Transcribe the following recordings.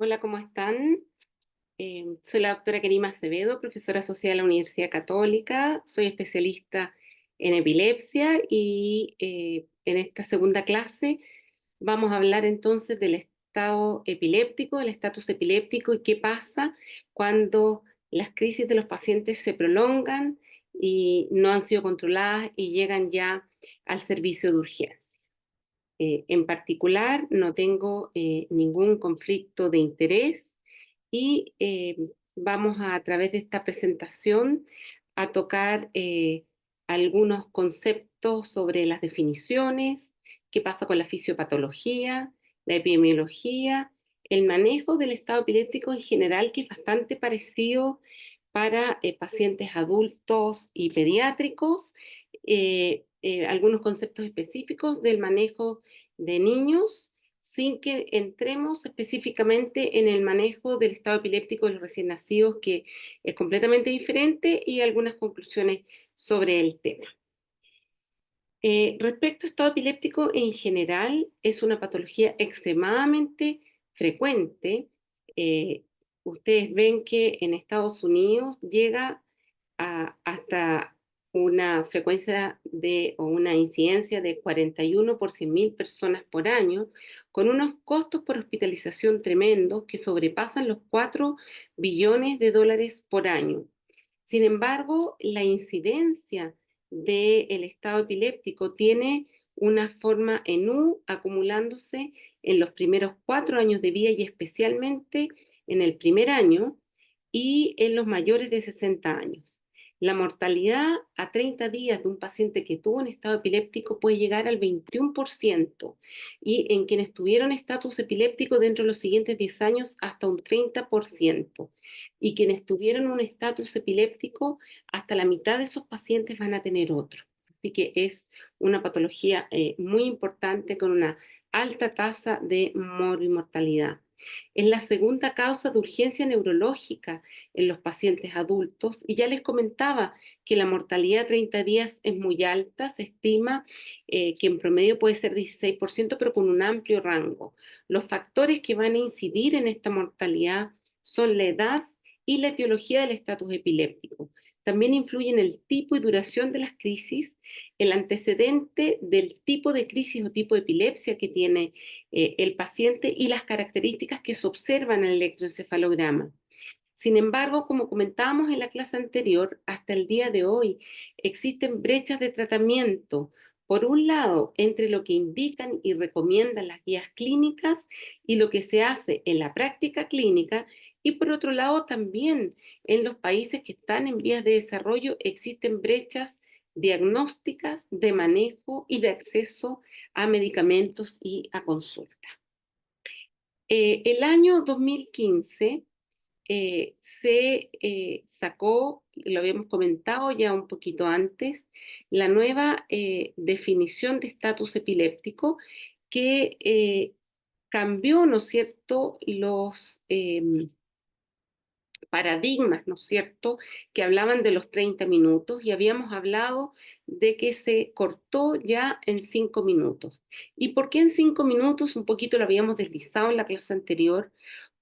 Hola, ¿cómo están? Soy la doctora Kerima Acevedo, profesora asociada de la Universidad Católica. Soy especialista en epilepsia y en esta segunda clase vamos a hablar entonces del estado epiléptico, del estatus epiléptico y qué pasa cuando las crisis de los pacientes se prolongan y no han sido controladas y llegan ya al servicio de urgencia. En particular, no tengo ningún conflicto de interés y vamos a través de esta presentación a tocar algunos conceptos sobre las definiciones, qué pasa con la fisiopatología, la epidemiología, el manejo del estado epiléptico en general, que es bastante parecido para pacientes adultos y pediátricos, algunos conceptos específicos del manejo de niños, sin que entremos específicamente en el manejo del estado epiléptico de los recién nacidos, que es completamente diferente, y algunas conclusiones sobre el tema. Respecto al estado epiléptico en general, es una patología extremadamente frecuente. Eh, Ustedes ven que en Estados Unidos llega hasta una frecuencia o una incidencia de 41 por 100.000 personas por año, con unos costos por hospitalización tremendos que sobrepasan los 4 billones de dólares por año. Sin embargo, la incidencia del estado epiléptico tiene una forma en U acumulándose en los primeros 4 años de vida y especialmente en el primer año y en los mayores de 60 años. La mortalidad a 30 días de un paciente que tuvo un estado epiléptico puede llegar al 21% y en quienes tuvieron estatus epiléptico dentro de los siguientes 10 años hasta un 30%, y quienes tuvieron un estatus epiléptico, hasta la mitad de esos pacientes van a tener otro. Así que es una patología muy importante con una alta tasa de mortalidad. Es la segunda causa de urgencia neurológica en los pacientes adultos y ya les comentaba que la mortalidad a 30 días es muy alta, se estima que en promedio puede ser 16%, pero con un amplio rango. Los factores que van a incidir en esta mortalidad son la edad y la etiología del estatus epiléptico. También influyen el tipo y duración de las crisis, el antecedente del tipo de crisis o tipo de epilepsia que tiene el paciente y las características que se observan en el electroencefalograma. Sin embargo, como comentábamos en la clase anterior, hasta el día de hoy existen brechas de tratamiento. Por un lado, entre lo que indican y recomiendan las guías clínicas y lo que se hace en la práctica clínica, y por otro lado, también en los países que están en vías de desarrollo existen brechas diagnósticas, de manejo y de acceso a medicamentos y a consulta. El año 2015 se sacó, lo habíamos comentado ya un poquito antes, la nueva definición de estatus epiléptico que cambió, ¿no es cierto?, los paradigmas, ¿no es cierto?, que hablaban de los 30 minutos y habíamos hablado de que se cortó ya en 5 minutos. ¿Y por qué en 5 minutos? Un poquito lo habíamos deslizado en la clase anterior,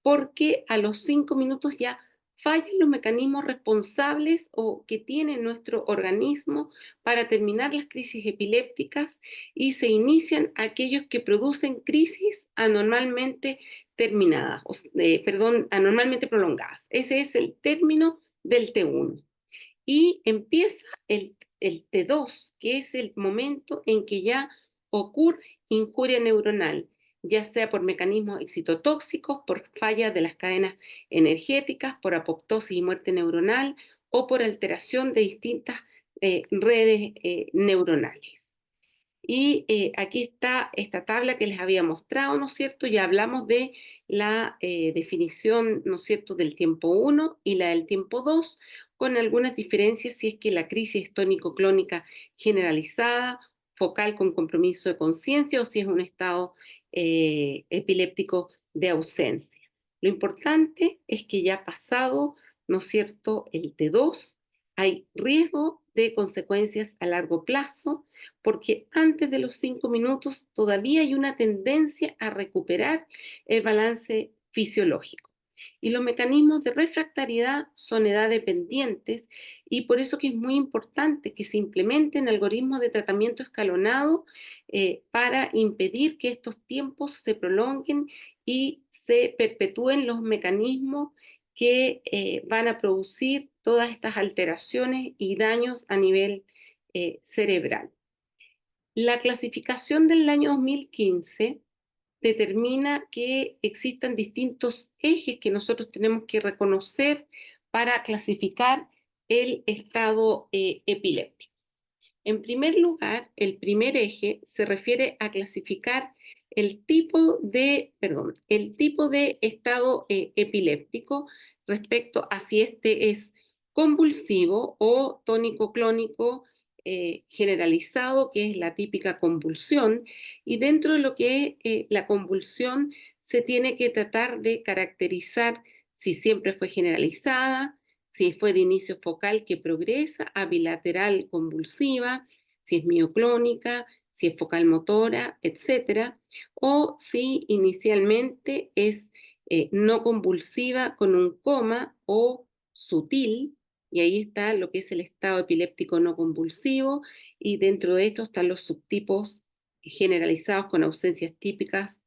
porque a los 5 minutos ya fallan los mecanismos responsables o que tiene nuestro organismo para terminar las crisis epilépticas y se inician aquellos que producen crisis anormalmente terminadas, perdón, anormalmente prolongadas. Ese es el término del T1. Y empieza el T2, que es el momento en que ya ocurre injuria neuronal, ya sea por mecanismos excitotóxicos, por fallas de las cadenas energéticas, por apoptosis y muerte neuronal o por alteración de distintas redes neuronales. Y aquí está esta tabla que les había mostrado, ¿no es cierto? Ya hablamos de la definición, ¿no es cierto?, del tiempo 1 y la del tiempo 2, con algunas diferencias si es que la crisis es tónico-clónica generalizada, focal con compromiso de conciencia o si es un estado epiléptico de ausencia. Lo importante es que ya pasado, ¿no es cierto?, el T2, hay riesgo de consecuencias a largo plazo, porque antes de los 5 minutos todavía hay una tendencia a recuperar el balance fisiológico. Y los mecanismos de refractariedad son edad dependientes y por eso que es muy importante que se implementen algoritmos de tratamiento escalonado para impedir que estos tiempos se prolonguen y se perpetúen los mecanismos que van a producir todas estas alteraciones y daños a nivel cerebral. La clasificación del año 2015 determina que existan distintos ejes que nosotros tenemos que reconocer para clasificar el estado epiléptico. En primer lugar, el primer eje se refiere a clasificar el tipo de estado epiléptico respecto a si este es convulsivo o tónico-clónico generalizado, que es la típica convulsión, y dentro de lo que es la convulsión se tiene que tratar de caracterizar si siempre fue generalizada, si fue de inicio focal que progresa a bilateral convulsiva, si es mioclónica, si es focal motora, etcétera, o si inicialmente es no convulsiva con un coma o sutil, y ahí está lo que es el estado epiléptico no convulsivo, y dentro de esto están los subtipos generalizados con ausencias típicas,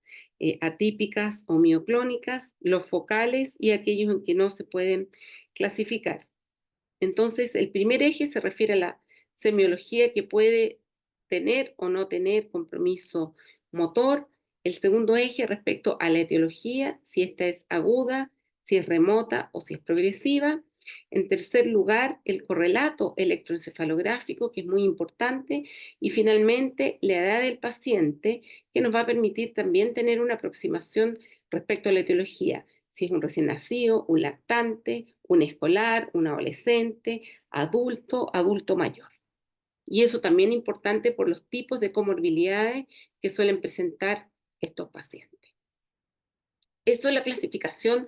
atípicas o mioclónicas, los focales y aquellos en que no se pueden clasificar. Entonces, el primer eje se refiere a la semiología que puede tener o no tener compromiso motor. El segundo eje respecto a la etiología, si esta es aguda, si es remota o si es progresiva. En tercer lugar, el correlato electroencefalográfico, que es muy importante. Y finalmente, la edad del paciente, que nos va a permitir también tener una aproximación respecto a la etiología, si es un recién nacido, un lactante, un escolar, un adolescente, adulto, adulto mayor. Y eso también es importante por los tipos de comorbilidades que suelen presentar estos pacientes. Eso es la clasificación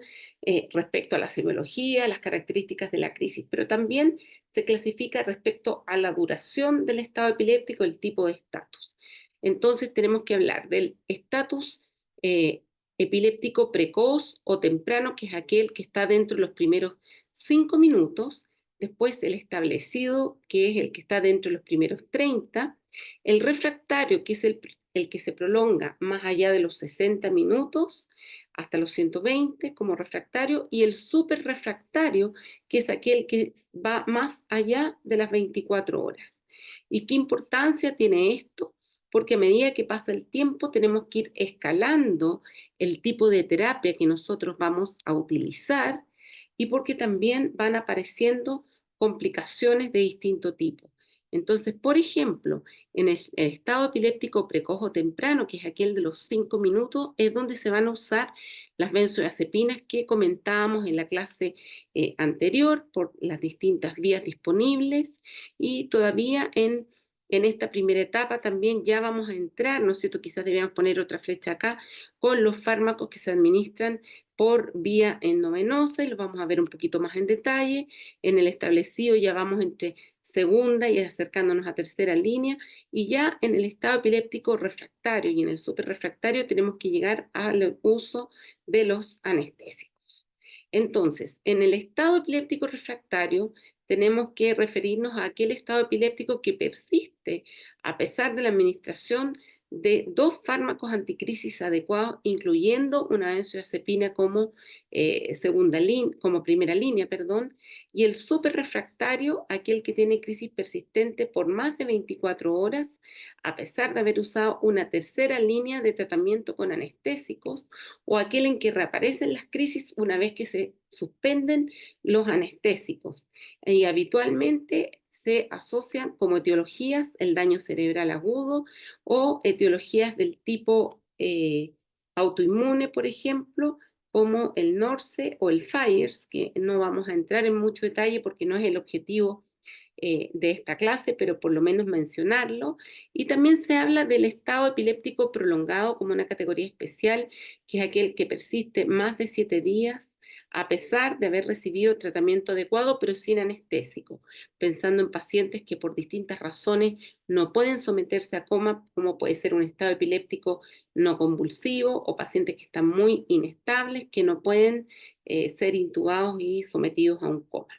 respecto a la semiología, las características de la crisis, pero también se clasifica respecto a la duración del estado epiléptico, el tipo de estatus. Entonces tenemos que hablar del estatus eh, epiléptico precoz o temprano, que es aquel que está dentro de los primeros 5 minutos, después el establecido, que es el que está dentro de los primeros 30, el refractario, que es el que se prolonga más allá de los 60 minutos, hasta los 120 como refractario, y el superrefractario, que es aquel que va más allá de las 24 horas. ¿Y qué importancia tiene esto? Porque a medida que pasa el tiempo tenemos que ir escalando el tipo de terapia que nosotros vamos a utilizar y porque también van apareciendo complicaciones de distinto tipo. Entonces, por ejemplo, en el estado epiléptico precoz o temprano, que es aquel de los 5 minutos, es donde se van a usar las benzodiazepinas que comentábamos en la clase anterior por las distintas vías disponibles y todavía en esta primera etapa también ya vamos a entrar, ¿no es cierto? Quizás debíamos poner otra flecha acá, con los fármacos que se administran por vía endovenosa y los vamos a ver un poquito más en detalle. En el establecido ya vamos entre segunda y acercándonos a tercera línea, y ya en el estado epiléptico refractario y en el superrefractario tenemos que llegar al uso de los anestésicos. Entonces, en el estado epiléptico refractario tenemos que referirnos a aquel estado epiléptico que persiste a pesar de la administración de 2 fármacos anticrisis adecuados, incluyendo una benzodiazepina como, como primera línea, perdón, y el superrefractario, aquel que tiene crisis persistente por más de 24 horas, a pesar de haber usado una tercera línea de tratamiento con anestésicos, o aquel en que reaparecen las crisis una vez que se suspenden los anestésicos. Y habitualmente se asocian como etiologías el daño cerebral agudo o etiologías del tipo autoinmune, por ejemplo, como el NORCE o el FIRES, que no vamos a entrar en mucho detalle porque no es el objetivo de esta clase, pero por lo menos mencionarlo. Y también se habla del estado epiléptico prolongado como una categoría especial, que es aquel que persiste más de 7 días a pesar de haber recibido tratamiento adecuado, pero sin anestésico, pensando en pacientes que por distintas razones no pueden someterse a coma, como puede ser un estado epiléptico no convulsivo, o pacientes que están muy inestables, que no pueden ser intubados y sometidos a un coma.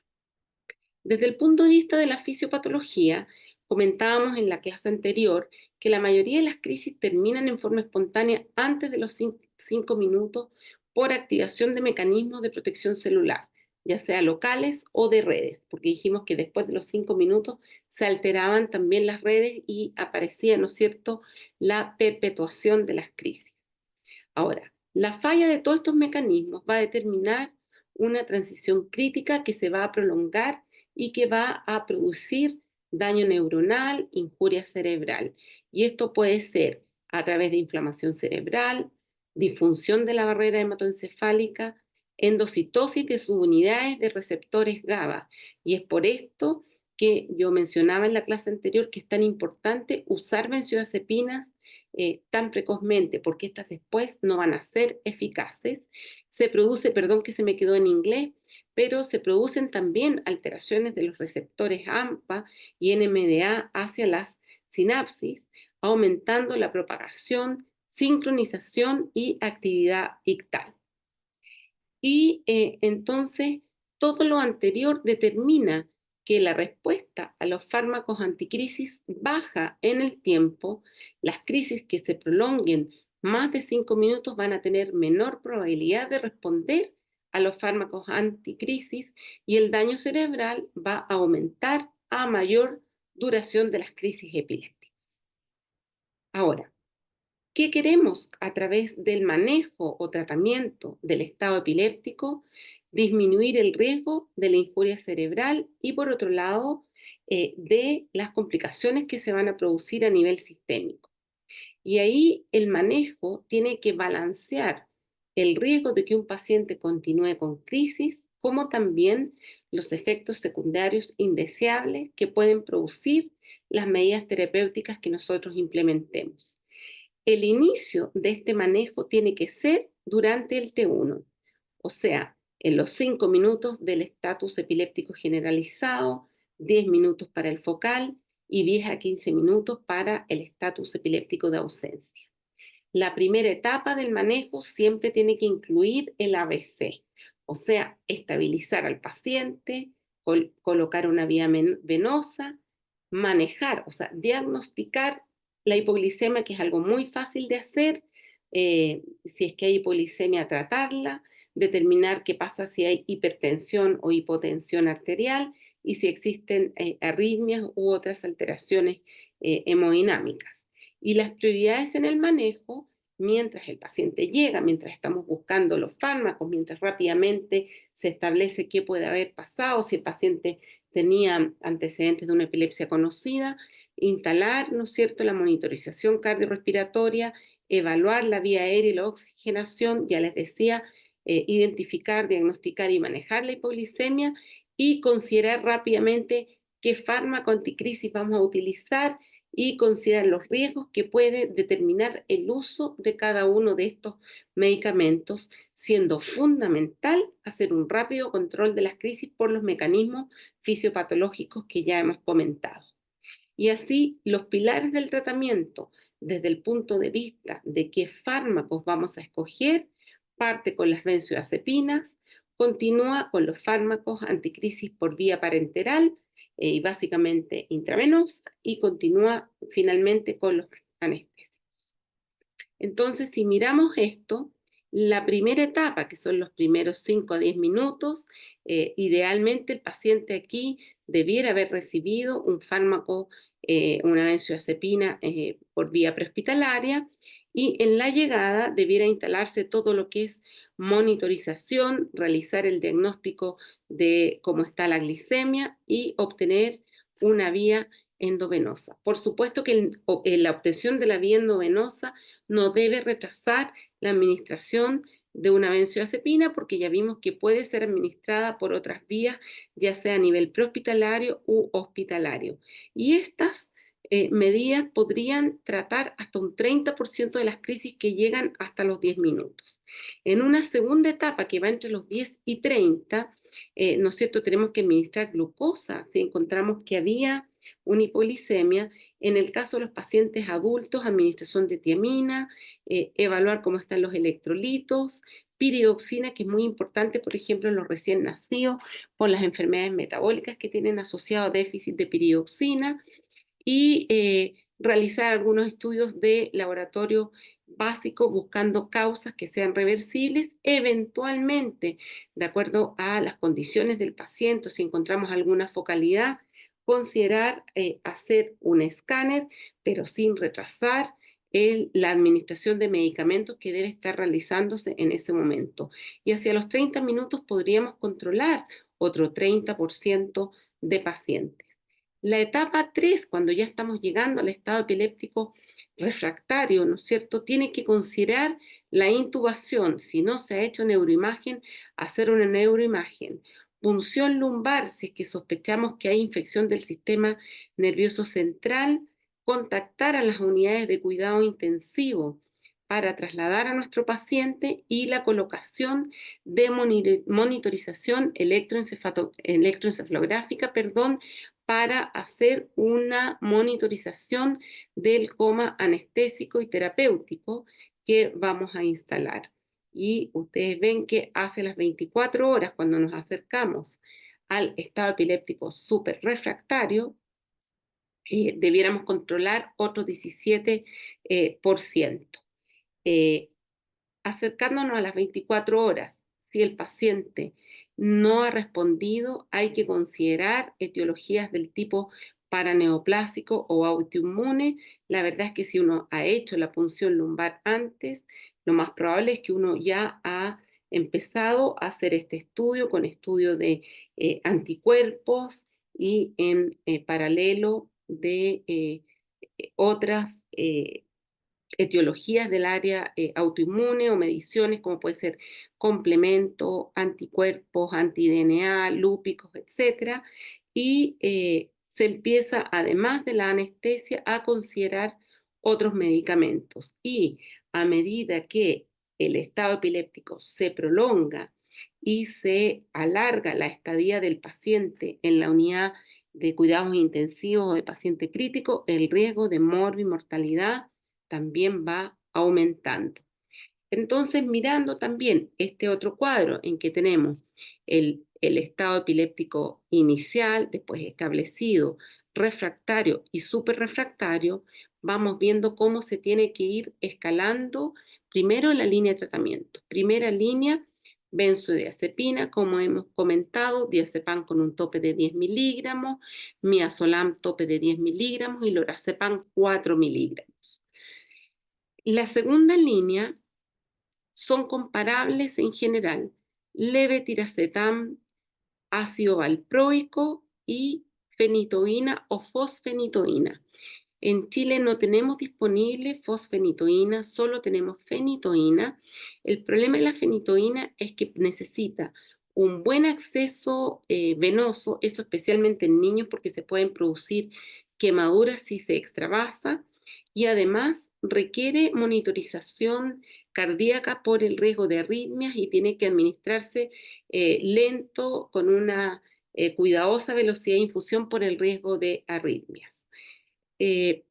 Desde el punto de vista de la fisiopatología, comentábamos en la clase anterior que la mayoría de las crisis terminan en forma espontánea antes de los 5 minutos por activación de mecanismos de protección celular, ya sea locales o de redes, porque dijimos que después de los 5 minutos se alteraban también las redes y aparecía, ¿no es cierto?, la perpetuación de las crisis. Ahora, la falla de todos estos mecanismos va a determinar una transición crítica que se va a prolongar y que va a producir daño neuronal, injuria cerebral. Y esto puede ser a través de inflamación cerebral, disfunción de la barrera hematoencefálica, endocitosis de subunidades de receptores GABA. Y es por esto que yo mencionaba en la clase anterior que es tan importante usar benzodiazepinas tan precozmente, porque estas después no van a ser eficaces. Se produce, perdón que se me quedó en inglés, pero se producen también alteraciones de los receptores AMPA y NMDA hacia las sinapsis, aumentando la propagación, sincronización y actividad ictal. Y entonces todo lo anterior determina que la respuesta a los fármacos anticrisis baja en el tiempo. Las crisis que se prolonguen más de 5 minutos van a tener menor probabilidad de responder a los fármacos anticrisis y el daño cerebral va a aumentar a mayor duración de las crisis epilépticas. Ahora, ¿qué queremos a través del manejo o tratamiento del estado epiléptico? Disminuir el riesgo de la injuria cerebral y, por otro lado, de las complicaciones que se van a producir a nivel sistémico. Y ahí el manejo tiene que balancear el riesgo de que un paciente continúe con crisis, como también los efectos secundarios indeseables que pueden producir las medidas terapéuticas que nosotros implementemos. El inicio de este manejo tiene que ser durante el T1, o sea, en los 5 minutos del estatus epiléptico generalizado, 10 minutos para el focal y 10 a 15 minutos para el estatus epiléptico de ausencia. La primera etapa del manejo siempre tiene que incluir el ABC, o sea, estabilizar al paciente, colocar una vía venosa, manejar, o sea, diagnosticar la hipoglicemia, que es algo muy fácil de hacer. Si es que hay hipoglicemia, tratarla, determinar qué pasa si hay hipertensión o hipotensión arterial y si existen arritmias u otras alteraciones hemodinámicas. Y las prioridades en el manejo, mientras el paciente llega, mientras estamos buscando los fármacos, mientras rápidamente se establece qué puede haber pasado, si el paciente tenía antecedentes de una epilepsia conocida, instalar, ¿no es cierto?, la monitorización cardiorrespiratoria, evaluar la vía aérea y la oxigenación, ya les decía, identificar, diagnosticar y manejar la hipoglicemia y considerar rápidamente qué fármaco anticrisis vamos a utilizar y considerar los riesgos que puede determinar el uso de cada uno de estos medicamentos, siendo fundamental hacer un rápido control de las crisis por los mecanismos fisiopatológicos que ya hemos comentado. Y así los pilares del tratamiento, desde el punto de vista de qué fármacos vamos a escoger, parte con las benzodiazepinas, continúa con los fármacos anticrisis por vía parenteral y básicamente intravenosa, y continúa finalmente con los anestésicos. Entonces, si miramos esto, la primera etapa, que son los primeros 5 a 10 minutos, idealmente el paciente aquí debiera haber recibido un fármaco, una benzodiazepina por vía prehospitalaria, y en la llegada debiera instalarse todo lo que es monitorización, realizar el diagnóstico de cómo está la glicemia y obtener una vía endovenosa. Por supuesto que la obtención de la vía endovenosa no debe retrasar la administración de una benzodiazepina porque ya vimos que puede ser administrada por otras vías, ya sea a nivel prehospitalario u hospitalario. Y estas medidas podrían tratar hasta un 30% de las crisis que llegan hasta los 10 minutos. En una segunda etapa que va entre los 10 y 30, ¿no es cierto? Tenemos que administrar glucosa si encontramos que había una hipoglicemia. En el caso de los pacientes adultos, administración de tiamina, evaluar cómo están los electrolitos, piridoxina, que es muy importante, por ejemplo, en los recién nacidos, por las enfermedades metabólicas que tienen asociado déficit de piridoxina, y realizar algunos estudios de laboratorio básico buscando causas que sean reversibles, eventualmente, de acuerdo a las condiciones del paciente, si encontramos alguna focalidad, considerar hacer un escáner, pero sin retrasar la administración de medicamentos que debe estar realizándose en ese momento. Y hacia los 30 minutos podríamos controlar otro 30% de pacientes. La etapa 3, cuando ya estamos llegando al estado epiléptico refractario, ¿no es cierto?, tiene que considerar la intubación. Si no se ha hecho neuroimagen, hacer una neuroimagen. Punción lumbar, si es que sospechamos que hay infección del sistema nervioso central, contactar a las unidades de cuidado intensivo para trasladar a nuestro paciente, y la colocación de monitorización electroencefalográfica, para hacer una monitorización del coma anestésico y terapéutico que vamos a instalar. Y ustedes ven que hace las 24 horas, cuando nos acercamos al estado epiléptico súper refractario, debiéramos controlar otro 17%. Acercándonos a las 24 horas, si el paciente no ha respondido, hay que considerar etiologías del tipo paraneoplásico o autoinmune. La verdad es que si uno ha hecho la punción lumbar antes, lo más probable es que uno ya ha empezado a hacer este estudio con estudio de anticuerpos, y en paralelo de otras etiologías del área autoinmune, o mediciones como puede ser complemento, anticuerpos, anti-DNA, lúpicos, etcétera. Y se empieza, además de la anestesia, a considerar otros medicamentos. Y a medida que el estado epiléptico se prolonga y se alarga la estadía del paciente en la unidad de cuidados intensivos o de paciente crítico, el riesgo de mortalidad también va aumentando. Entonces, mirando también este otro cuadro en que tenemos el estado epiléptico inicial, después establecido, refractario y superrefractario, vamos viendo cómo se tiene que ir escalando primero la línea de tratamiento. Primera línea, benzodiazepina, como hemos comentado, diazepam con un tope de 10 miligramos, midazolam tope de 10 miligramos y lorazepam 4 miligramos. La segunda línea son comparables en general: levetiracetam, ácido valproico y fenitoína o fosfenitoína. En Chile no tenemos disponible fosfenitoína, solo tenemos fenitoína. El problema de la fenitoína es que necesita un buen acceso venoso, eso especialmente en niños porque se pueden producir quemaduras si se extravasa, y además requiere monitorización cardíaca por el riesgo de arritmias, y tiene que administrarse lento, con una cuidadosa velocidad de infusión por el riesgo de arritmias. El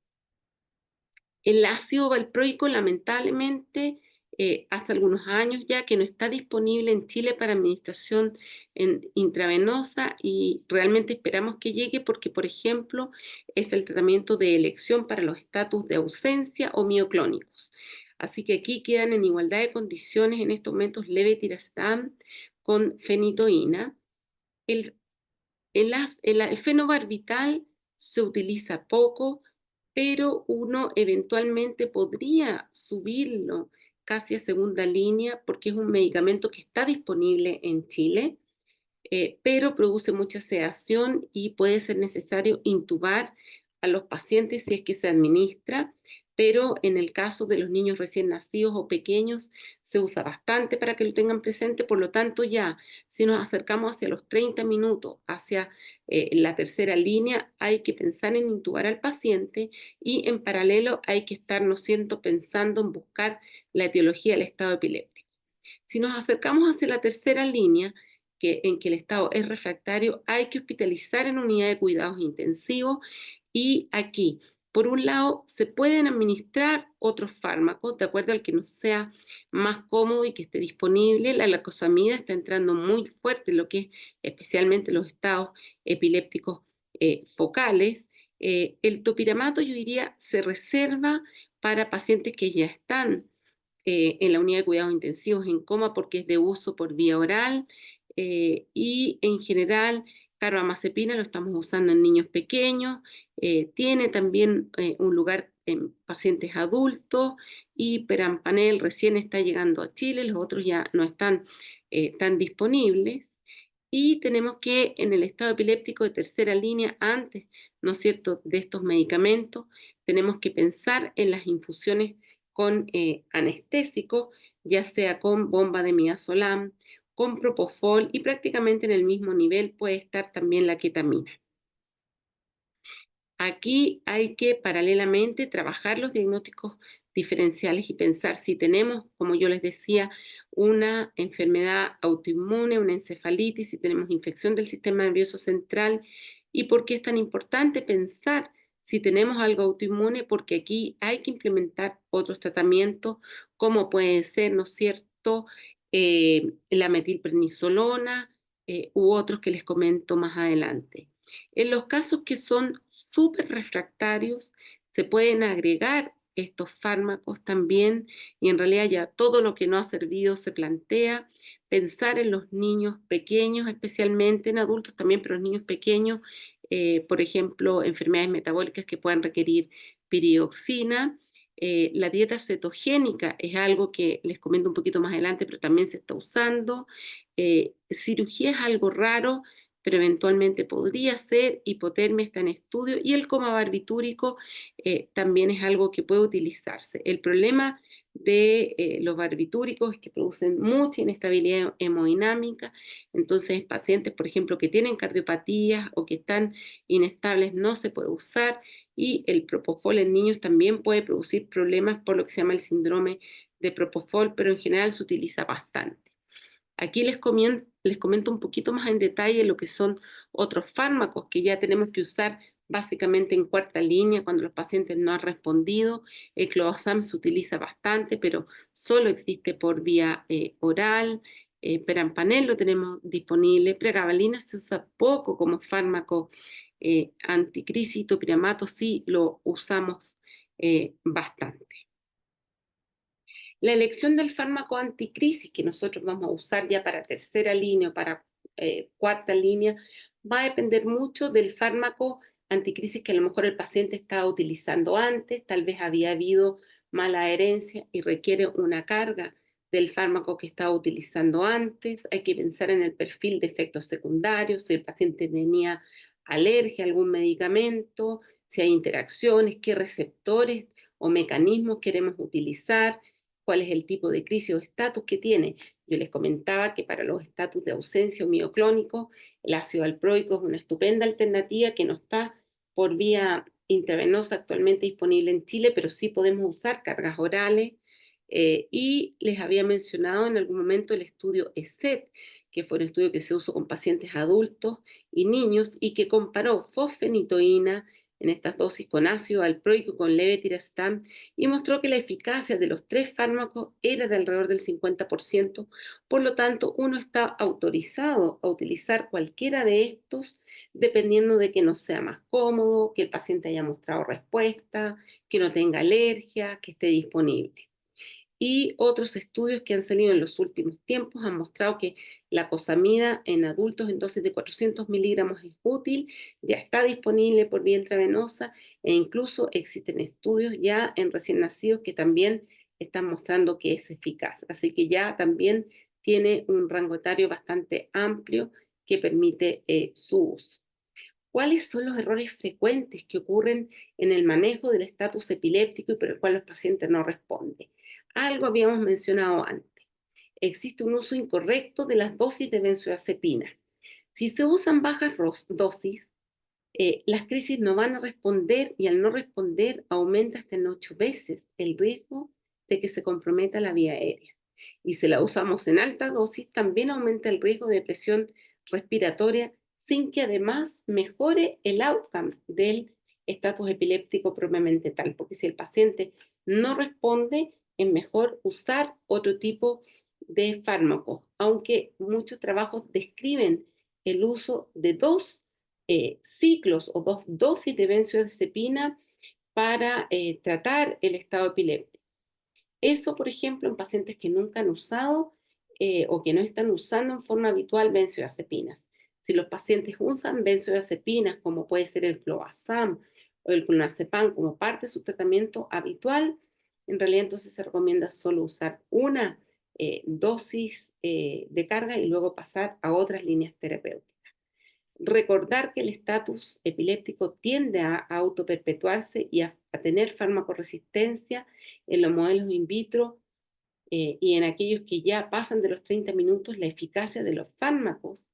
ácido valproico, lamentablemente, hace algunos años ya que no está disponible en Chile para administración intravenosa, y realmente esperamos que llegue porque, por ejemplo, es el tratamiento de elección para los estatus de ausencia o mioclónicos. Así que aquí quedan en igualdad de condiciones en estos momentos levetiracetam con fenitoína. El fenobarbital se utiliza poco, pero uno eventualmente podría subirlo casi a segunda línea porque es un medicamento que está disponible en Chile, pero produce mucha sedación y puede ser necesario intubar a los pacientes si es que se administra, pero en el caso de los niños recién nacidos o pequeños se usa bastante para que lo tengan presente. Por lo tanto, ya si nos acercamos hacia los 30 minutos, hacia la tercera línea, hay que pensar en intubar al paciente y en paralelo hay que estar, ¿no es cierto?, pensando en buscar la etiología del estado epiléptico. Si nos acercamos hacia la tercera línea, en que el estado es refractario, hay que hospitalizar en unidad de cuidados intensivos y aquí, por un lado, se pueden administrar otros fármacos de acuerdo al que nos sea más cómodo y que esté disponible. La lacosamida está entrando muy fuerte en lo que es especialmente los estados epilépticos focales. El topiramato, yo diría, se reserva para pacientes que ya están en la unidad de cuidados intensivos en coma porque es de uso por vía oral y en general carbamazepina lo estamos usando en niños pequeños, tiene también un lugar en pacientes adultos y perampanel recién está llegando a Chile, los otros ya no están tan disponibles. Y tenemos que en el estado epiléptico de tercera línea, antes, ¿no es cierto?, de estos medicamentos, tenemos que pensar en las infusiones con anestésico, ya sea con bomba de midazolam, con propofol y prácticamente en el mismo nivel puede estar también la ketamina. Aquí hay que paralelamente trabajar los diagnósticos diferenciales y pensar si tenemos, como yo les decía, una enfermedad autoinmune, una encefalitis, si tenemos infección del sistema nervioso central y por qué es tan importante pensar si tenemos algo autoinmune, porque aquí hay que implementar otros tratamientos, como puede ser, ¿no es cierto?, la metilprednisolona u otros que les comento más adelante. En los casos que son súper refractarios, se pueden agregar estos fármacos también y en realidad ya todo lo que no ha servido se plantea. Pensar en los niños pequeños, especialmente en adultos también, pero en niños pequeños, por ejemplo, enfermedades metabólicas que puedan requerir piridoxina. La dieta cetogénica es algo que les comento un poquito más adelante, pero también se está usando. Cirugía es algo raro, pero eventualmente podría ser. Hipotermia está en estudio y el coma barbitúrico también es algo que puede utilizarse. El problema de los barbitúricos es que producen mucha inestabilidad hemodinámica, entonces pacientes, por ejemplo, que tienen cardiopatías o que están inestables no se puede usar y el propofol en niños también puede producir problemas por lo que se llama el síndrome de propofol, pero en general se utiliza bastante. Aquí les comento un poquito más en detalle lo que son otros fármacos que ya tenemos que usar básicamente en cuarta línea cuando los pacientes no han respondido. El clobazam se utiliza bastante, pero solo existe por vía oral. Perampanel lo tenemos disponible. Pregabalina se usa poco como fármaco anticrisis. Topiramato sí lo usamos bastante. La elección del fármaco anticrisis que nosotros vamos a usar ya para tercera línea o para cuarta línea va a depender mucho del fármaco anticrisis que a lo mejor el paciente estaba utilizando antes, tal vez había habido mala adherencia y requiere una carga del fármaco que estaba utilizando antes. Hay que pensar en el perfil de efectos secundarios, si el paciente tenía alergia a algún medicamento, si hay interacciones, qué receptores o mecanismos queremos utilizar, cuál es el tipo de crisis o estatus que tiene. Yo les comentaba que para los estatus de ausencia o mioclónico, el ácido valproico es una estupenda alternativa que no está por vía intravenosa actualmente disponible en Chile, pero sí podemos usar cargas orales. Y les había mencionado en algún momento el estudio ESET, que fue un estudio que se usó con pacientes adultos y niños y que comparó fosfenitoína en estas dosis con ácido valproico con levetiracetam y mostró que la eficacia de los tres fármacos era de alrededor del 50%, por lo tanto uno está autorizado a utilizar cualquiera de estos dependiendo de que nos sea más cómodo, que el paciente haya mostrado respuesta, que no tenga alergia, que esté disponible. Y otros estudios que han salido en los últimos tiempos han mostrado que la cosamida en adultos en dosis de 400 miligramos es útil, ya está disponible por vía intravenosa e incluso existen estudios ya en recién nacidos que también están mostrando que es eficaz. Así que ya también tiene un rango etario bastante amplio que permite su uso. ¿Cuáles son los errores frecuentes que ocurren en el manejo del estatus epiléptico y por el cual los pacientes no responden? Algo habíamos mencionado antes. Existe un uso incorrecto de las dosis de benzodiazepina. Si se usan bajas dosis, las crisis no van a responder y al no responder aumenta hasta en 8 veces el riesgo de que se comprometa la vía aérea. Y si la usamos en alta dosis, también aumenta el riesgo de presión respiratoria sin que además mejore el outcome del estatus epiléptico propiamente tal, porque si el paciente no responde, es mejor usar otro tipo de fármacos, aunque muchos trabajos describen el uso de dos ciclos o dos dosis de benzodiazepina para tratar el estado epiléptico. Eso, por ejemplo, en pacientes que nunca han usado o que no están usando en forma habitual benzodiazepinas. Si los pacientes usan benzodiazepinas, como puede ser el clobazam o el clonazepam como parte de su tratamiento habitual, en realidad entonces se recomienda solo usar una dosis de carga y luego pasar a otras líneas terapéuticas. Recordar que el estatus epiléptico tiende a autoperpetuarse y a tener farmacoresistencia en los modelos in vitro y en aquellos que ya pasan de los 30 minutos, la eficacia de los fármacos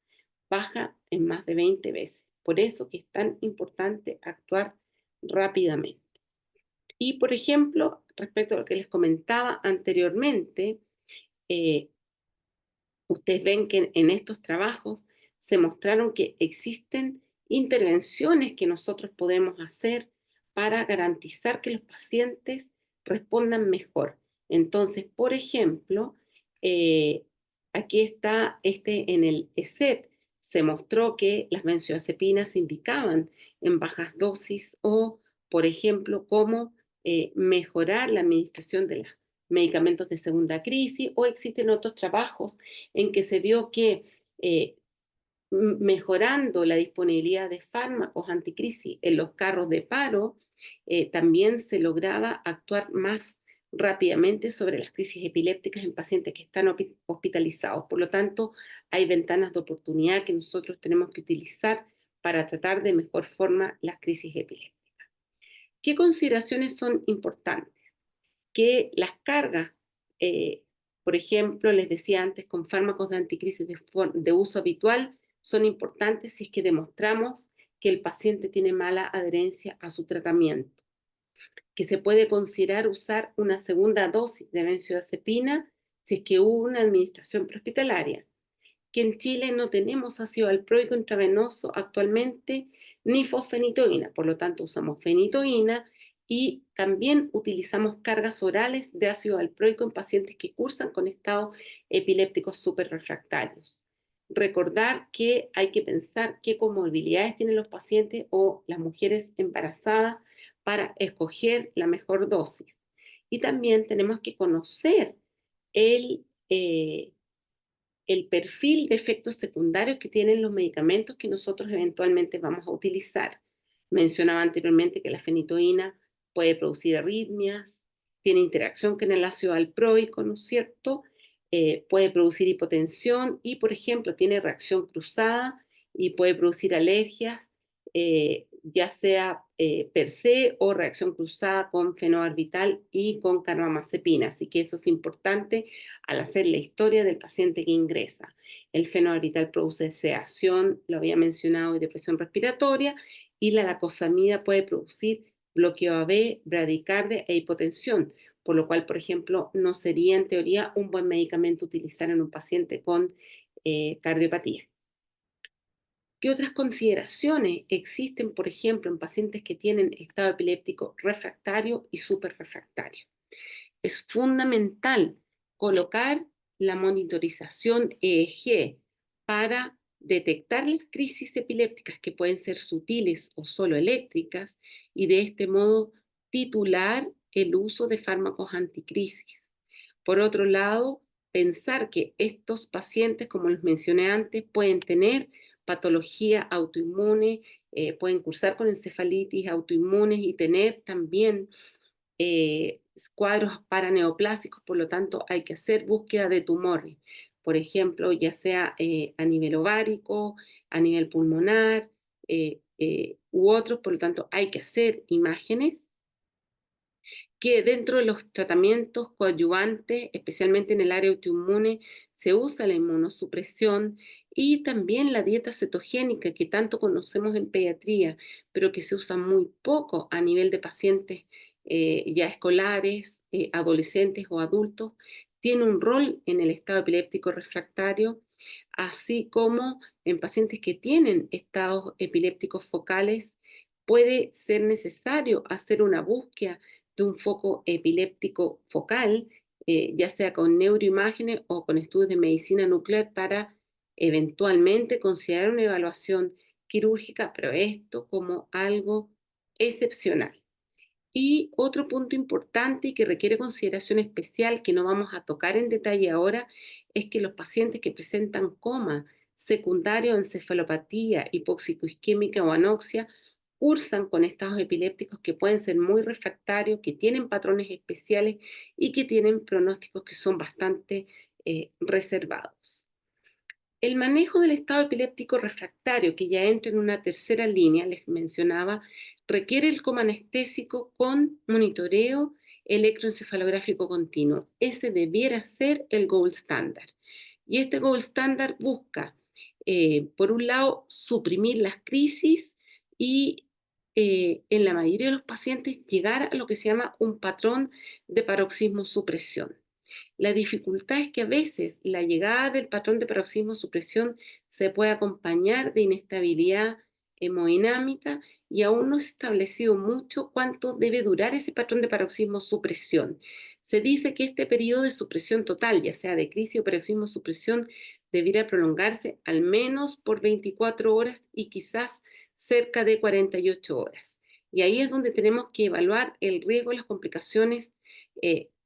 baja en más de 20 veces. Por eso que es tan importante actuar rápidamente. Y, por ejemplo, respecto a lo que les comentaba anteriormente, eh, ustedes ven que en estos trabajos se mostraron que existen intervenciones que nosotros podemos hacer para garantizar que los pacientes respondan mejor. Entonces, por ejemplo, eh, aquí está en el ESET, se mostró que las benzodiazepinas se indicaban en bajas dosis o, por ejemplo, cómo mejorar la administración de los medicamentos de segunda crisis, o existen otros trabajos en que se vio que eh, mejorando la disponibilidad de fármacos anticrisis en los carros de paro, también se lograba actuar más rápidamente sobre las crisis epilépticas en pacientes que están hospitalizados. Por lo tanto, hay ventanas de oportunidad que nosotros tenemos que utilizar para tratar de mejor forma las crisis epilépticas. ¿Qué consideraciones son importantes? Que las cargas, eh, por ejemplo, les decía antes, con fármacos de anticrisis de uso habitual, son importantes si es que demostramos que el paciente tiene mala adherencia a su tratamiento, que se puede considerar usar una segunda dosis de benzodiazepina si es que hubo una administración prehospitalaria, que en Chile no tenemos ácido valproico intravenoso actualmente ni fosfenitoína, por lo tanto usamos fenitoína y también utilizamos cargas orales de ácido valproico en pacientes que cursan con estados epilépticos superrefractarios. Recordar que hay que pensar qué comorbilidades tienen los pacientes o las mujeres embarazadas para escoger la mejor dosis. Y también tenemos que conocer el, eh, el perfil de efectos secundarios que tienen los medicamentos que nosotros eventualmente vamos a utilizar. Mencionaba anteriormente que la fenitoína puede producir arritmias, tiene interacción con el ácido valproico, ¿no es cierto? Puede producir hipotensión y, por ejemplo, tiene reacción cruzada y puede producir alergias, ya sea per se o reacción cruzada con fenobarbital y con carbamazepina. Así que eso es importante al hacer la historia del paciente que ingresa. El fenobarbital produce sedación, lo había mencionado, y depresión respiratoria, y la lacosamida puede producir bloqueo AB, bradicardia e hipotensión, por lo cual, por ejemplo, no sería en teoría un buen medicamento utilizar en un paciente con cardiopatía. ¿Qué otras consideraciones existen, por ejemplo, en pacientes que tienen estado epiléptico refractario y superrefractario? Es fundamental colocar la monitorización EEG para detectar las crisis epilépticas que pueden ser sutiles o solo eléctricas y de este modo titular el uso de fármacos anticrisis. Por otro lado, pensar que estos pacientes, como les mencioné antes, pueden tener patología autoinmune, pueden cursar con encefalitis autoinmunes y tener también cuadros paraneoplásicos, por lo tanto hay que hacer búsqueda de tumores, por ejemplo, ya sea a nivel ovárico, a nivel pulmonar, u otros, por lo tanto hay que hacer imágenes que dentro de los tratamientos coadyuvantes, especialmente en el área autoinmune, se usa la inmunosupresión y también la dieta cetogénica que tanto conocemos en pediatría, pero que se usa muy poco a nivel de pacientes ya escolares, adolescentes o adultos, tiene un rol en el estado epiléptico refractario, así como en pacientes que tienen estados epilépticos focales, puede ser necesario hacer una búsqueda de un foco epiléptico focal, ya sea con neuroimágenes o con estudios de medicina nuclear para eventualmente considerar una evaluación quirúrgica, pero esto como algo excepcional. Y otro punto importante y que requiere consideración especial, que no vamos a tocar en detalle ahora, es que los pacientes que presentan coma secundario a encefalopatía hipóxico-isquémica o anoxia cursan con estados epilépticos que pueden ser muy refractarios, que tienen patrones especiales y que tienen pronósticos que son bastante reservados. El manejo del estado epiléptico refractario, que ya entra en una tercera línea, les mencionaba, requiere el coma anestésico con monitoreo electroencefalográfico continuo. Ese debiera ser el gold standard. Y este gold standard busca, por un lado, suprimir las crisis y en la mayoría de los pacientes llegar a lo que se llama un patrón de paroxismo-supresión. La dificultad es que a veces la llegada del patrón de paroxismo-supresión se puede acompañar de inestabilidad hemodinámica y aún no se ha establecido mucho cuánto debe durar ese patrón de paroxismo-supresión. Se dice que este periodo de supresión total, ya sea de crisis o paroxismo-supresión, debiera prolongarse al menos por 24 horas y quizás cerca de 48 horas. Y ahí es donde tenemos que evaluar el riesgo de las complicaciones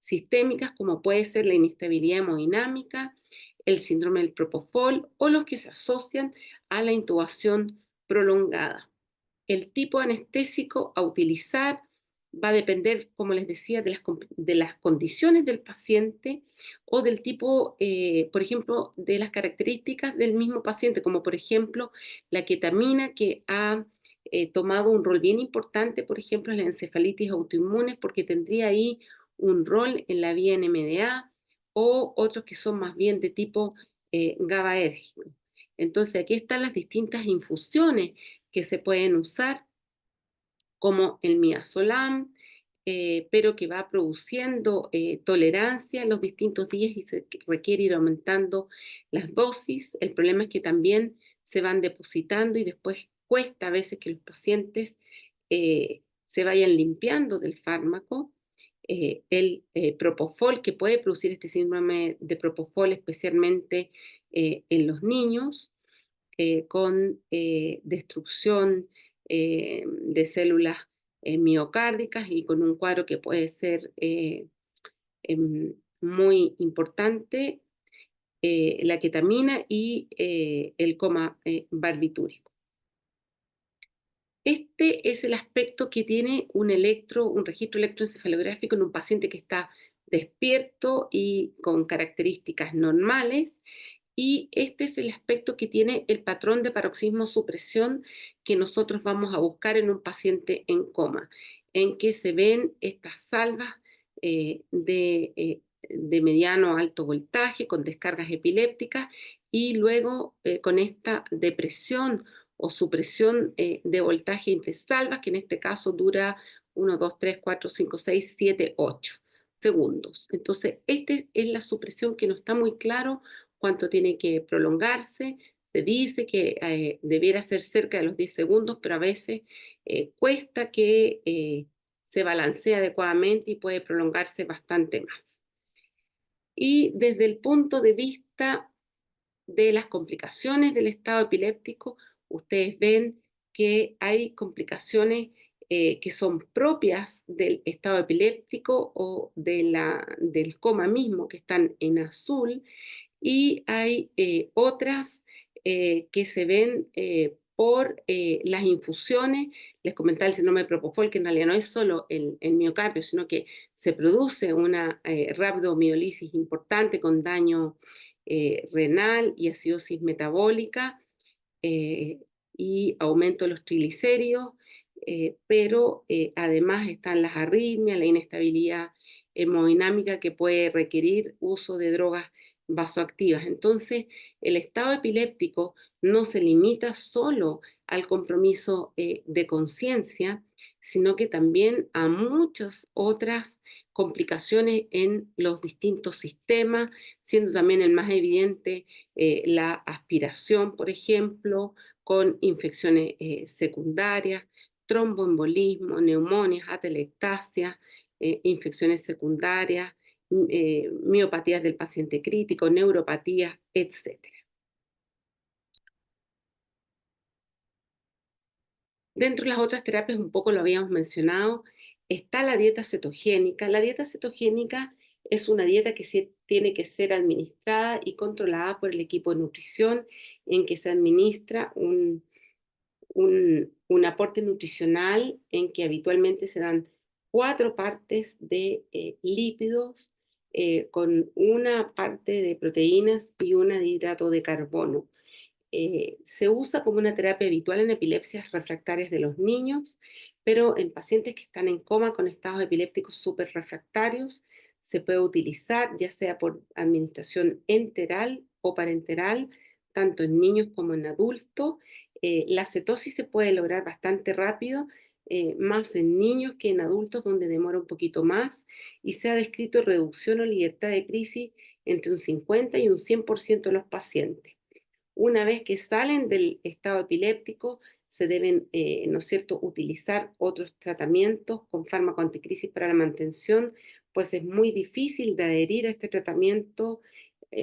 sistémicas, como puede ser la inestabilidad hemodinámica, el síndrome del propofol o los que se asocian a la intubación prolongada. El tipo anestésico a utilizar va a depender, como les decía, de las condiciones del paciente o del tipo, por ejemplo, de las características del mismo paciente, como por ejemplo la ketamina, que ha tomado un rol bien importante, por ejemplo, en la encefalitis autoinmunes, porque tendría ahí un rol en la vía NMDA, o otros que son más bien de tipo GABAérgico. Entonces, aquí están las distintas infusiones que se pueden usar, como el midazolam, pero que va produciendo tolerancia en los distintos días y se requiere ir aumentando las dosis. El problema es que también se van depositando y después cuesta a veces que los pacientes se vayan limpiando del fármaco. El propofol, que puede producir este síndrome de propofol, especialmente en los niños, con destrucción de células miocárdicas y con un cuadro que puede ser muy importante, la ketamina y el coma barbitúrico. Este es el aspecto que tiene un registro electroencefalográfico en un paciente que está despierto y con características normales, y este es el aspecto que tiene el patrón de paroxismo-supresión que nosotros vamos a buscar en un paciente en coma, en que se ven estas salvas de mediano a alto voltaje con descargas epilépticas y luego con esta depresión o supresión de voltaje entre salvas, que en este caso dura 1, 2, 3, 4, 5, 6, 7, 8 segundos. Entonces, esta es la supresión que no está muy claro cuánto tiene que prolongarse. Se dice que debiera ser cerca de los 10 segundos, pero a veces cuesta que se balancee adecuadamente y puede prolongarse bastante más. Y desde el punto de vista de las complicaciones del estado epiléptico, ustedes ven que hay complicaciones que son propias del estado epiléptico o del coma mismo, que están en azul, y hay otras que se ven por las infusiones. Les comentaba el síndrome de Propofol, que en realidad no es solo el miocardio, sino que se produce una rhabdomiolisis importante con daño renal y acidosis metabólica, eh, y aumento de los triglicéridos, pero además están las arritmias, la inestabilidad hemodinámica que puede requerir uso de drogas vasoactivas. Entonces, el estado epiléptico no se limita solo al compromiso de conciencia, sino que también a muchas otras complicaciones en los distintos sistemas, siendo también el más evidente la aspiración, por ejemplo, con infecciones secundarias, tromboembolismo, neumonias, atelectasia, infecciones secundarias, miopatías del paciente crítico, neuropatías, etcétera. Dentro de las otras terapias, un poco lo habíamos mencionado, está la dieta cetogénica. La dieta cetogénica es una dieta que tiene que ser administrada y controlada por el equipo de nutrición, en que se administra un aporte nutricional en que habitualmente se dan 4 partes de lípidos con una parte de proteínas y una de hidrato de carbono. Se usa como una terapia habitual en epilepsias refractarias de los niños, pero en pacientes que están en coma con estados epilépticos súper refractarios se puede utilizar ya sea por administración enteral o parenteral, tanto en niños como en adultos. La cetosis se puede lograr bastante rápido, más en niños que en adultos, donde demora un poquito más, y se ha descrito reducción o libertad de crisis entre un 50 y un 100% de los pacientes. Una vez que salen del estado epiléptico, se deben, ¿no es cierto?, utilizar otros tratamientos con fármaco anticrisis para la mantención, pues es muy difícil de adherir a este tratamiento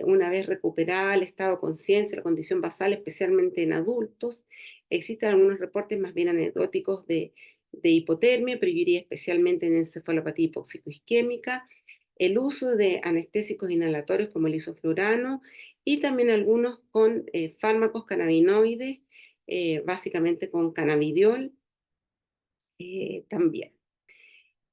una vez recuperada el estado de conciencia, la condición basal, especialmente en adultos. Existen algunos reportes más bien anecdóticos de hipotermia, pero yo diría especialmente en encefalopatía hipóxico-isquémica, el uso de anestésicos inhalatorios como el isoflurano y también algunos con fármacos cannabinoides, básicamente con cannabidiol también.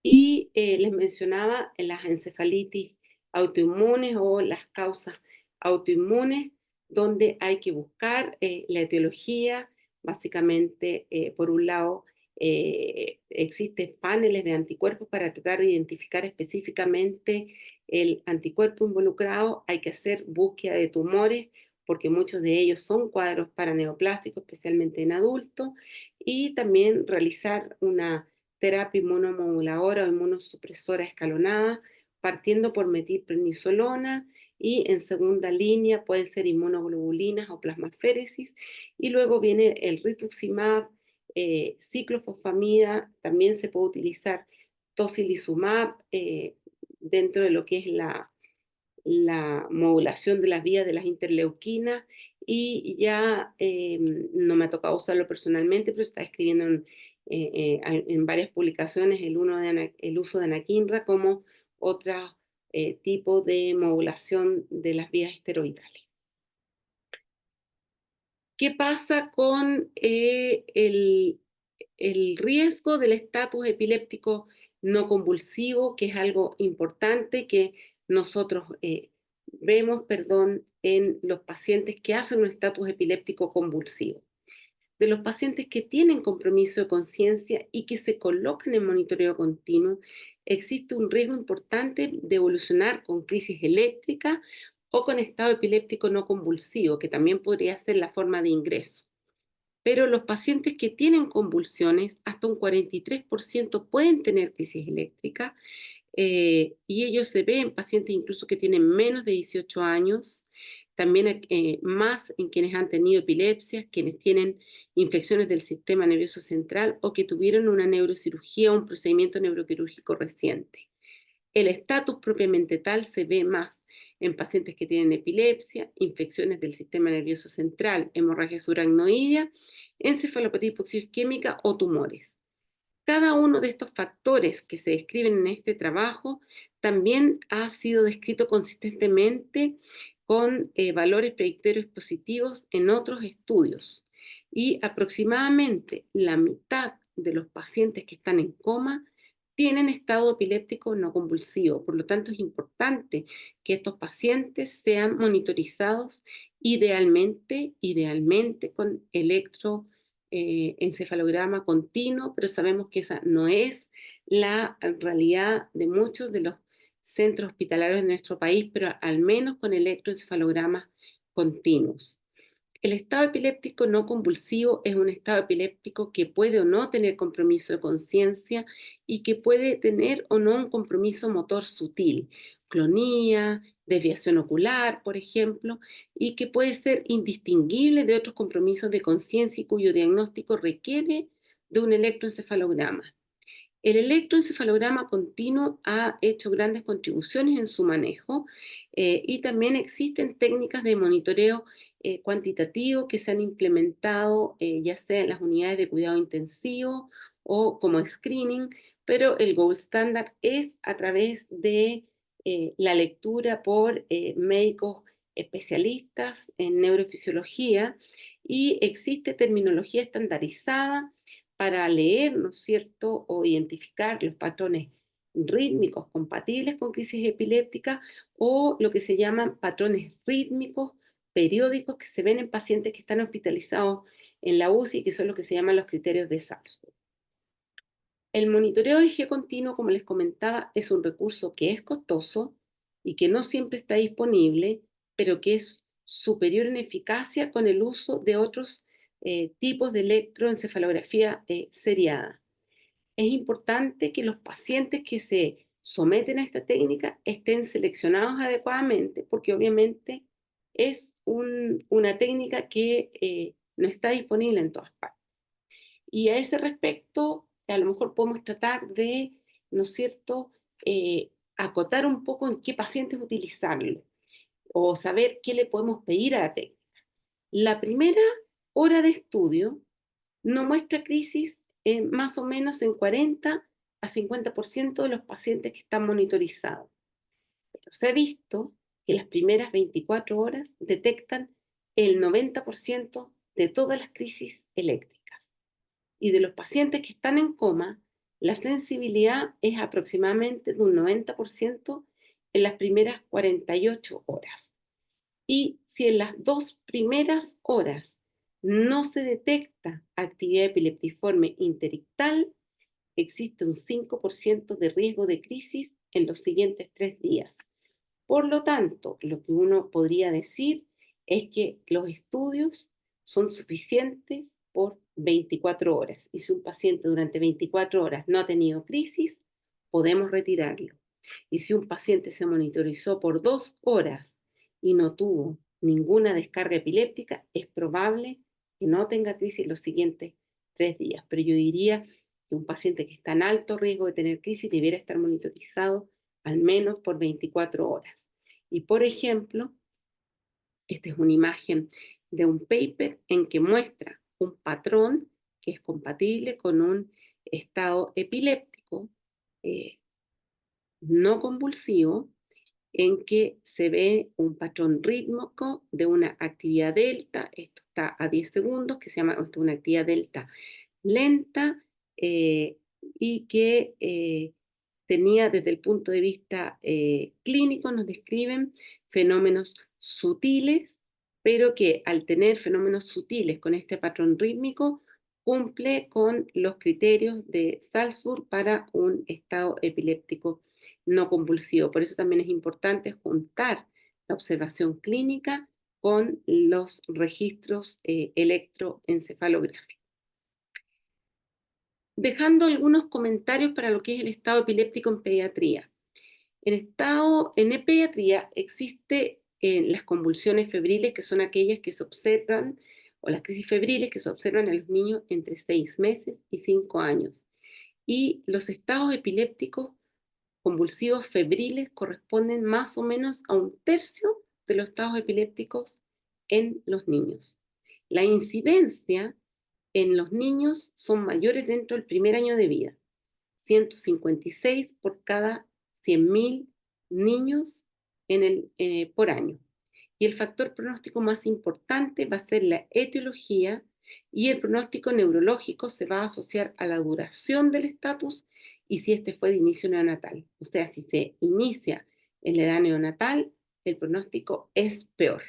Y les mencionaba las encefalitis autoinmunes o las causas autoinmunes, donde hay que buscar la etiología. Básicamente, por un lado, existen paneles de anticuerpos para tratar de identificar específicamente el anticuerpo involucrado. Hay que hacer búsqueda de tumores, porque muchos de ellos son cuadros paraneoplásticos, especialmente en adultos, y también realizar una terapia inmunomoduladora o inmunosupresora escalonada, partiendo por metilprednisolona y en segunda línea pueden ser inmunoglobulinas o plasmaféresis, y luego viene el rituximab, ciclofosfamida, también se puede utilizar tocilizumab dentro de lo que es la modulación de las vías de las interleuquinas, y ya no me ha tocado usarlo personalmente, pero está escribiendo en varias publicaciones el uso de anakinra como otro tipo de modulación de las vías esteroidales. ¿Qué pasa con el riesgo del estatus epiléptico no convulsivo, que es algo importante que nosotros vemos, perdón, en los pacientes que hacen un estatus epiléptico convulsivo? De los pacientes que tienen compromiso de conciencia y que se colocan en monitoreo continuo, existe un riesgo importante de evolucionar con crisis eléctrica o con estado epiléptico no convulsivo, que también podría ser la forma de ingreso. Pero los pacientes que tienen convulsiones, hasta un 43% pueden tener crisis eléctrica, y ello se ve en pacientes incluso que tienen menos de 18 años, también más en quienes han tenido epilepsias, quienes tienen infecciones del sistema nervioso central o que tuvieron una neurocirugía o un procedimiento neuroquirúrgico reciente. El estatus propiamente tal se ve más en pacientes que tienen epilepsia, infecciones del sistema nervioso central, hemorragia subaracnoidea, encefalopatía hipoxioisquémica o tumores. Cada uno de estos factores que se describen en este trabajo también ha sido descrito consistentemente con valores predictorios positivos en otros estudios. Y aproximadamente la mitad de los pacientes que están en coma tienen estado epiléptico no convulsivo. Por lo tanto, es importante que estos pacientes sean monitorizados idealmente con encefalograma continuo, pero sabemos que esa no es la realidad de muchos de los centros hospitalarios de nuestro país, pero al menos con electroencefalogramas continuos. El estado epiléptico no convulsivo es un estado epiléptico que puede o no tener compromiso de conciencia y que puede tener o no un compromiso motor sutil, clonía, desviación ocular, por ejemplo, y que puede ser indistinguible de otros compromisos de conciencia y cuyo diagnóstico requiere de un electroencefalograma. El electroencefalograma continuo ha hecho grandes contribuciones en su manejo y también existen técnicas de monitoreo cuantitativo que se han implementado ya sea en las unidades de cuidado intensivo o como screening, pero el gold standard es a través de la lectura por médicos especialistas en neurofisiología y existe terminología estandarizada para leer, ¿no es cierto?, o identificar los patrones rítmicos compatibles con crisis epilépticas o lo que se llaman patrones rítmicos periódicos que se ven en pacientes que están hospitalizados en la UCI, que son los que se llaman los criterios de Salzburg. El monitoreo de eje continuo, como les comentaba, es un recurso que es costoso y que no siempre está disponible, pero que es superior en eficacia con el uso de otros tipos de electroencefalografía seriada. Es importante que los pacientes que se someten a esta técnica estén seleccionados adecuadamente, porque obviamente es una técnica que no está disponible en todas partes. Y a ese respecto, a lo mejor podemos tratar de, ¿no es cierto?, acotar un poco en qué pacientes utilizarlo o saber qué le podemos pedir a la técnica. La primera hora de estudio no muestra crisis en más o menos en 40 a 50% de los pacientes que están monitorizados. Pero se ha visto que las primeras 24 horas detectan el 90% de todas las crisis eléctricas. Y de los pacientes que están en coma, la sensibilidad es aproximadamente de un 90% en las primeras 48 horas. Y si en las 2 primeras horas no se detecta actividad epileptiforme interictal, existe un 5% de riesgo de crisis en los siguientes 3 días. Por lo tanto, lo que uno podría decir es que los estudios son suficientes por 24 horas. Y si un paciente durante 24 horas no ha tenido crisis, podemos retirarlo. Y si un paciente se monitorizó por 2 horas y no tuvo ninguna descarga epiléptica, es probable que no tenga crisis los siguientes 3 días. Pero yo diría que un paciente que está en alto riesgo de tener crisis debiera estar monitorizado al menos por 24 horas. Y por ejemplo, esta es una imagen de un paper en que muestra un patrón que es compatible con un estado epiléptico eh, no convulsivo, en que se ve un patrón rítmico de una actividad delta, esto está a 10 segundos, que se llama una actividad delta lenta y que tenía desde el punto de vista clínico, nos describen fenómenos sutiles, pero que al tener fenómenos sutiles con este patrón rítmico, cumple con los criterios de Salzburg para un estado epiléptico no convulsivo. Por eso también es importante juntar la observación clínica con los registros electroencefalográficos. Dejando algunos comentarios para lo que es el estado epiléptico en pediatría. En pediatría existe las convulsiones febriles, que son aquellas que se observan, o las crisis febriles que se observan en los niños entre 6 meses y 5 años. Y los estados epilépticos convulsivos febriles corresponden más o menos a un tercio de los estados epilépticos en los niños. La incidencia en los niños son mayores dentro del primer año de vida, 156 por cada 100.000 niños por año. Y el factor pronóstico más importante va a ser la etiología y el pronóstico neurológico se va a asociar a la duración del estatus y si este fue de inicio neonatal. O sea, si se inicia en la edad neonatal, el pronóstico es peor.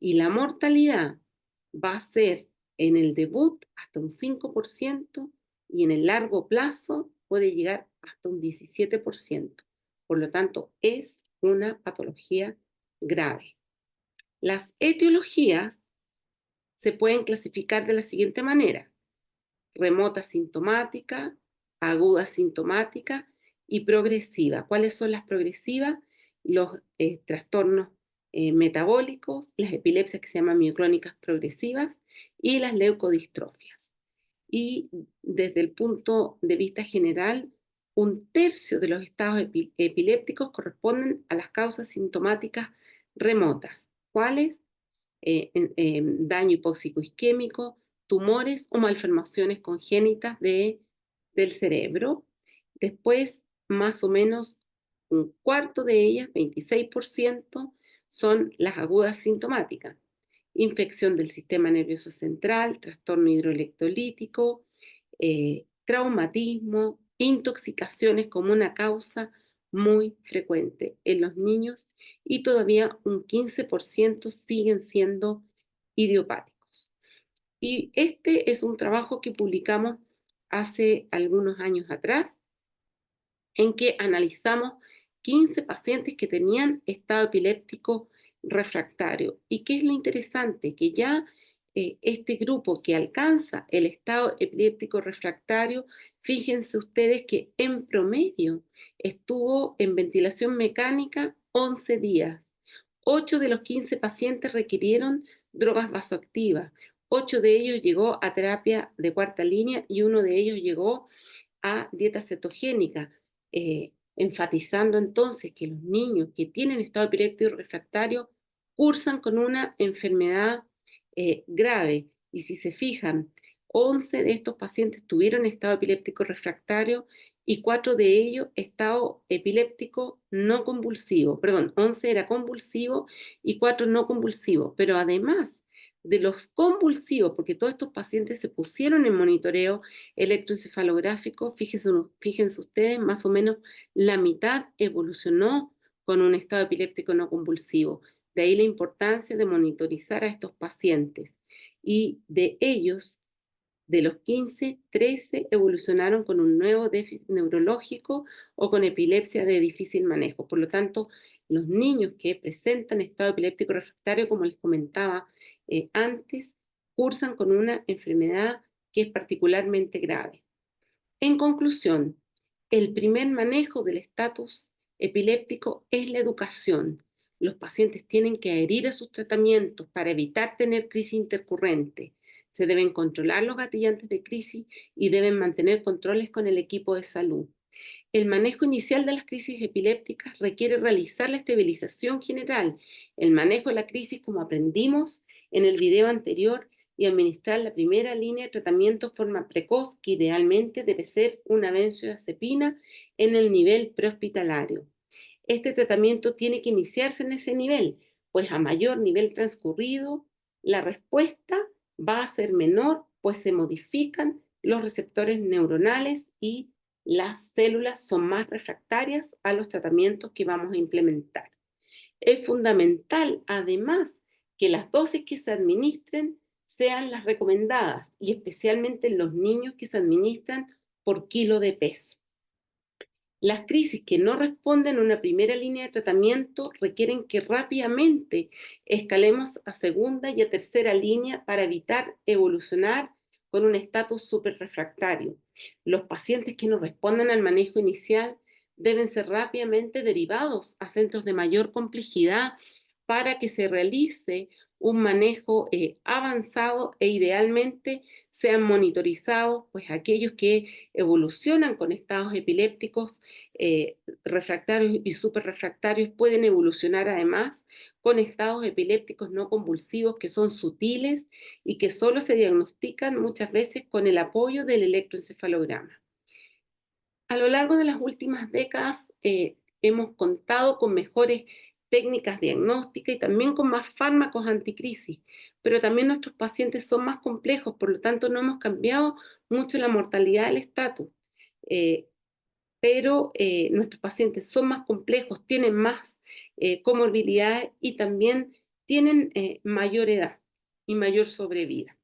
Y la mortalidad va a ser en el debut hasta un 5% y en el largo plazo puede llegar hasta un 17%. Por lo tanto, es una patología grave. Las etiologías se pueden clasificar de la siguiente manera: remota sintomática, aguda sintomática y progresiva. ¿Cuáles son las progresivas? Los trastornos metabólicos, las epilepsias que se llaman mioclónicas progresivas y las leucodistrofias. Y desde el punto de vista general, un tercio de los estados epilépticos corresponden a las causas sintomáticas remotas. ¿Cuáles? Daño hipóxico isquémico, tumores o malformaciones congénitas del cerebro. Después, más o menos un cuarto de ellas, 26%, son las agudas sintomáticas: infección del sistema nervioso central, trastorno hidroelectrolítico, traumatismo, intoxicaciones como una causa muy frecuente en los niños, y todavía un 15% siguen siendo idiopáticos. Y este es un trabajo que publicamos hace algunos años atrás, en que analizamos 15 pacientes que tenían estado epiléptico refractario. ¿Y qué es lo interesante? Que ya este grupo que alcanza el estado epiléptico refractario, fíjense ustedes que en promedio estuvo en ventilación mecánica 11 días. 8 de los 15 pacientes requirieron drogas vasoactivas. 8 de ellos llegó a terapia de cuarta línea y uno de ellos llegó a dieta cetogénica, enfatizando entonces que los niños que tienen estado epiléptico refractario cursan con una enfermedad grave. Y si se fijan, 11 de estos pacientes tuvieron estado epiléptico refractario y 4 de ellos estado epiléptico no convulsivo. Perdón, 11 era convulsivo y 4 no convulsivo. Pero además de los convulsivos, porque todos estos pacientes se pusieron en monitoreo electroencefalográfico, fíjense ustedes, más o menos la mitad evolucionó con un estado epiléptico no convulsivo. De ahí la importancia de monitorizar a estos pacientes. Y de ellos, de los 15, 13 evolucionaron con un nuevo déficit neurológico o con epilepsia de difícil manejo. Por lo tanto, los niños que presentan estado epiléptico refractario, como les comentaba antes, cursan con una enfermedad que es particularmente grave. En conclusión, el primer manejo del estatus epiléptico es la educación. Los pacientes tienen que adherir a sus tratamientos para evitar tener crisis intercurrente. Se deben controlar los gatillantes de crisis y deben mantener controles con el equipo de salud. El manejo inicial de las crisis epilépticas requiere realizar la estabilización general, el manejo de la crisis como aprendimos en el video anterior, y administrar la primera línea de tratamiento de forma precoz, que idealmente debe ser una benzodiazepina en el nivel prehospitalario. Este tratamiento tiene que iniciarse en ese nivel, pues a mayor nivel transcurrido, la respuesta va a ser menor, pues se modifican los receptores neuronales y las células son más refractarias a los tratamientos que vamos a implementar. Es fundamental, además, que las dosis que se administren sean las recomendadas, y especialmente en los niños, que se administran por kilo de peso. Las crisis que no responden a una primera línea de tratamiento requieren que rápidamente escalemos a segunda y a tercera línea para evitar evolucionar con un estatus superrefractario. Los pacientes que no respondan al manejo inicial deben ser rápidamente derivados a centros de mayor complejidad para que se realice un manejo avanzado, e idealmente sean monitorizados pues aquellos que evolucionan con estados epilépticos refractarios y superrefractarios. Pueden evolucionar además con estados epilépticos no convulsivos, que son sutiles y que solo se diagnostican muchas veces con el apoyo del electroencefalograma. A lo largo de las últimas décadas hemos contado con mejores técnicas diagnósticas y también con más fármacos anticrisis, pero también nuestros pacientes son más complejos, por lo tanto no hemos cambiado mucho la mortalidad del estatus. Eh, pero nuestros pacientes son más complejos, tienen más comorbilidades y también tienen mayor edad y mayor sobrevida.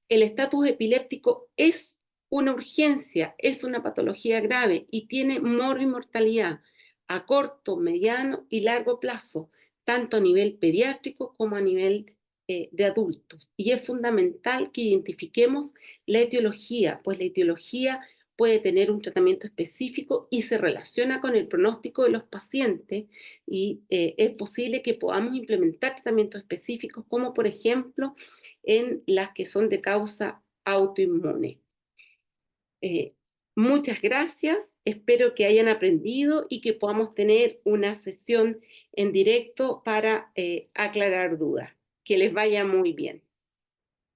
el estatus epiléptico es una urgencia, es una patología grave y tiene mortalidad a corto, mediano y largo plazo, tanto a nivel pediátrico como a nivel de adultos. Y es fundamental que identifiquemos la etiología, pues la etiología puede tener un tratamiento específico y se relaciona con el pronóstico de los pacientes y es posible que podamos implementar tratamientos específicos como por ejemplo en las que son de causa autoinmune. Eh, Muchas gracias, espero que hayan aprendido y que podamos tener una sesión en directo para aclarar dudas. Que les vaya muy bien.